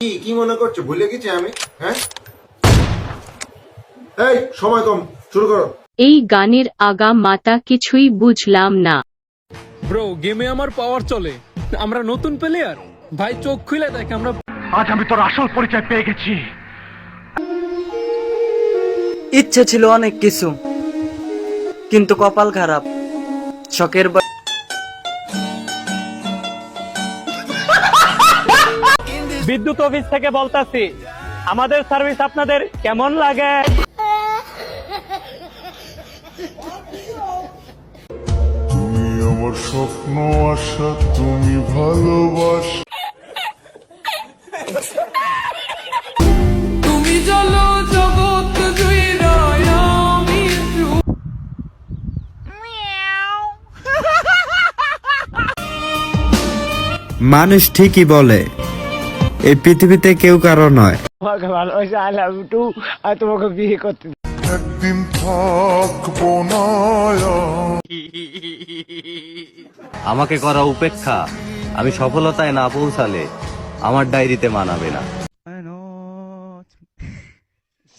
কি কি মনে করছো, ভুলে গেছি আমি? হ্যাঁ, এই সময় কম, শুরু করো। এই গানের আগা মাতা কিছুই বুঝলাম না। ব্রো, গেমে আমার পাওয়ার চলে, আমরা নতুন প্লেয়ার ভাই, চোখ খুলে দেখ আমরা। আজ আমি তোর আসল পরিচয় পেয়ে গেছি। ইচ্ছে ছিল অনেক কিছু, কিন্তু কপাল খারাপ। শখের বিদ্যুৎ অফিস থেকে বলতাছি, আমাদের সার্ভিস আপনাদের কেমন লাগে? তুমি আমার স্বপ্ন, আশা, তুমি ভালোবাসা। তুমি চলো জগৎ জুড়ে আমি মানুষ ঠিকই বলে, এই পৃথিবীতে কেউ কারো নয়। একদিন থাকবো না আর। আমাকে করা উপেক্ষা আমি সফলতায় না পৌঁছালে আমার ডায়েরিতে মানাবে না।